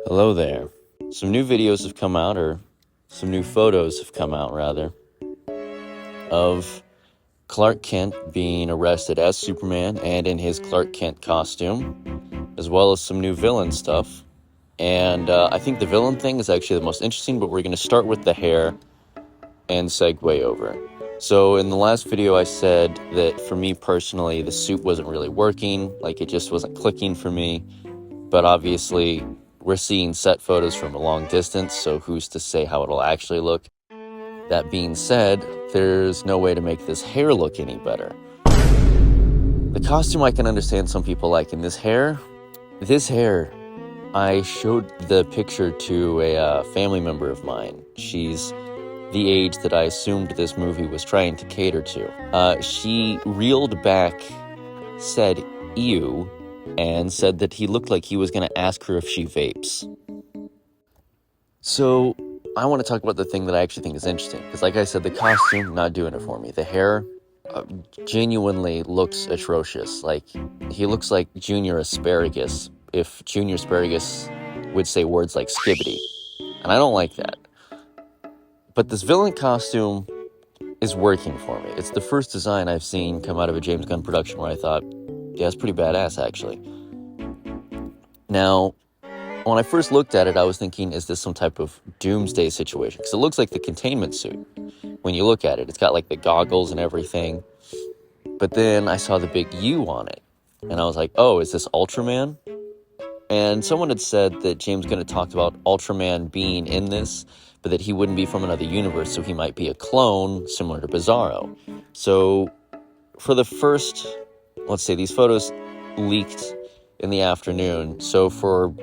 Hello there. Some new videos have come out, or some new photos have come out, rather, of Clark Kent being arrested as Superman and in his Clark Kent costume, as well as some new villain stuff. And I think the villain thing is actually the most interesting, but we're going to start with the hair and segue over. So in the last video, I said that for me personally, the suit wasn't really working, like it just wasn't clicking for me. But obviously, we're seeing set photos from a long distance, so who's to say how it'll actually look? That being said, there's no way to make this hair look any better. The costume I can understand some people liking. This hair, I showed the picture to a family member of mine. She's the age that I assumed this movie was trying to cater to. She reeled back, said, "Ew," and said that he looked like he was going to ask her if she vapes. So I want to talk about the thing that I actually think is interesting, because like I said, the costume, not doing it for me. The hair genuinely looks atrocious. Like, he looks like Junior Asparagus, if Junior Asparagus would say words like skibbity. And I don't like that. But this villain costume is working for me. It's the first design I've seen come out of a James Gunn production where I thought, yeah, it's pretty badass, actually. Now, when I first looked at it, I was thinking, is this some type of doomsday situation? Because it looks like the containment suit. When you look at it, it's got like the goggles and everything. But then I saw the big U on it. And I was like, oh, is this Ultraman? And someone had said that James Gunn had talked about Ultraman being in this, but that he wouldn't be from another universe, so he might be a clone similar to Bizarro. So for the first, let's say these photos leaked in the afternoon. So for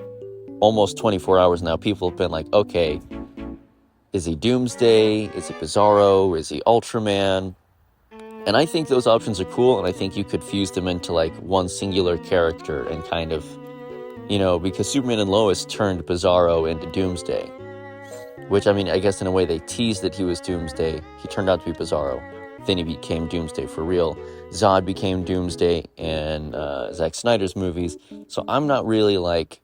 almost 24 hours now, people have been like, okay, is he Doomsday? Is it Bizarro? Is he Ultraman? And I think those options are cool, and I think you could fuse them into like one singular character and kind of, because Superman and Lois turned Bizarro into Doomsday. Which, I mean, I guess in a way they teased that he was Doomsday. He turned out to be Bizarro. Then he became Doomsday for real. Zod became Doomsday in Zack Snyder's movies. So I'm not really like,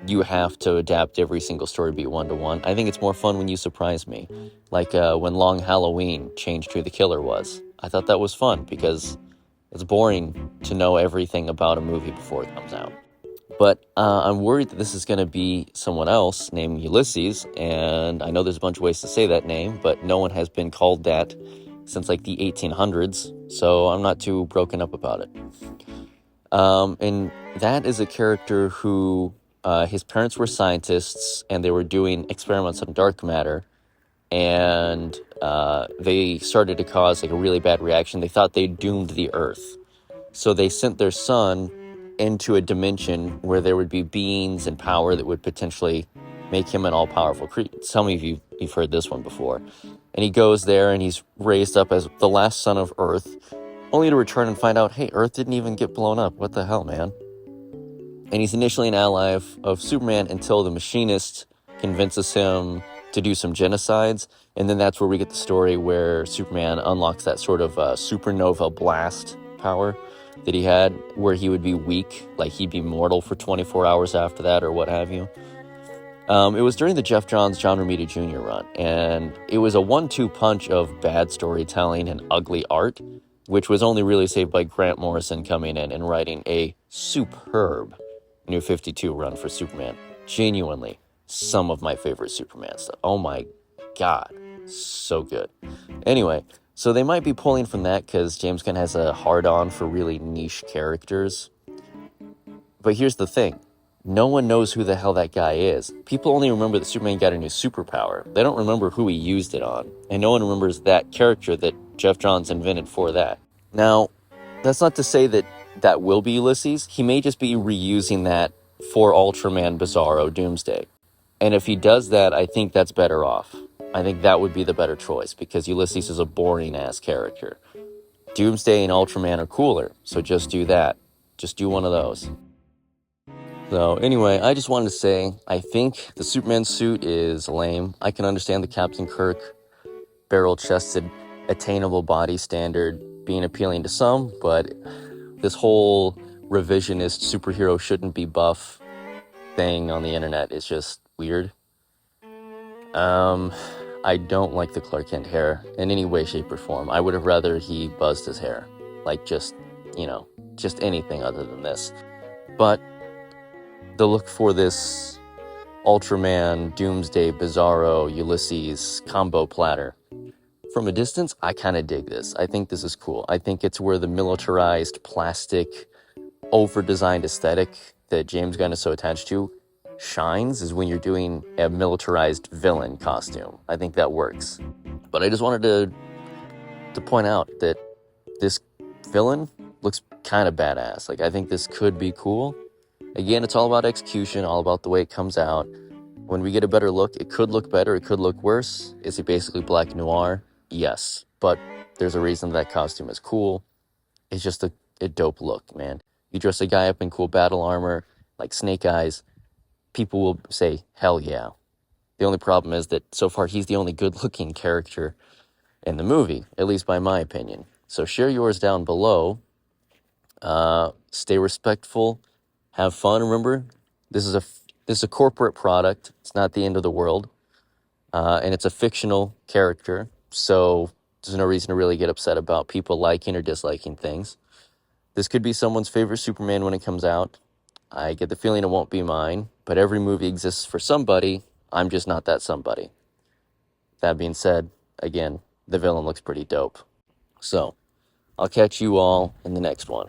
you have to adapt every single story beat one-to-one. I think it's more fun when you surprise me. Like when Long Halloween changed who the killer was. I thought that was fun because it's boring to know everything about a movie before it comes out. But I'm worried that this is going to be someone else named Ulysses, and I know there's a bunch of ways to say that name, but no one has been called that since like the 1800s, so I'm not too broken up about it. And that is a character who, his parents were scientists, and they were doing experiments on dark matter, and they started to cause like a really bad reaction. They thought they doomed the Earth, so they sent their son into a dimension where there would be beings and power that would potentially make him an all-powerful creature. Some of you've heard this one before. And he goes there and he's raised up as the last son of Earth, only to return and find out, hey, Earth didn't even get blown up. What the hell, man? And he's initially an ally of Superman until the Machinist convinces him to do some genocides. And then that's where we get the story where Superman unlocks that sort of supernova blast power that he had, where he would be weak, like he'd be mortal for 24 hours after that or what have you. It was during the Jeff Johns, John Romita Jr. run, and it was a 1-2 punch of bad storytelling and ugly art, which was only really saved by Grant Morrison coming in and writing a superb New 52 run for Superman. Genuinely, some of my favorite Superman stuff. Oh my God, so good. Anyway, so they might be pulling from that because James Gunn has a hard-on for really niche characters. But here's the thing. No one knows who the hell that guy is. People only remember that Superman got a new superpower. They don't remember who he used it on. And no one remembers that character that Jeff Johns invented for that. Now, that's not to say that that will be Ulysses. He may just be reusing that for Ultraman, Bizarro, Doomsday. And if he does that, I think that's better off. I think that would be the better choice, because Ulysses is a boring-ass character. Doomsday and Ultraman are cooler, so just do that. Just do one of those. So anyway, I just wanted to say, I think the Superman suit is lame. I can understand the Captain Kirk barrel-chested, attainable body standard being appealing to some, but this whole revisionist superhero shouldn't be buff thing on the internet is just weird. I don't like the Clark Kent hair in any way, shape, or form. I would have rather he buzzed his hair. Like, just, just anything other than this. But the look for this Ultraman, Doomsday, Bizarro, Ulysses combo platter. From a distance, I kind of dig this. I think this is cool. I think it's where the militarized, plastic, over-designed aesthetic that James Gunn is so attached to shines, is when you're doing a militarized villain costume. I think that works. But I just wanted to point out that this villain looks kind of badass. Like, I think this could be cool. Again, it's all about execution, all about the way it comes out. When we get a better look, it could look better, it could look worse. Is it basically black noir? Yes. But there's a reason that costume is cool. It's just a dope look, man. You dress a guy up in cool battle armor, like Snake Eyes, people will say, hell yeah. The only problem is that so far he's the only good-looking character in the movie, at least by my opinion. So share yours down below. Stay respectful. Have fun. Remember, this is a corporate product. It's not the end of the world. And it's a fictional character. So there's no reason to really get upset about people liking or disliking things. This could be someone's favorite Superman when it comes out. I get the feeling it won't be mine, but every movie exists for somebody. I'm just not that somebody. That being said, again, the villain looks pretty dope. So, I'll catch you all in the next one.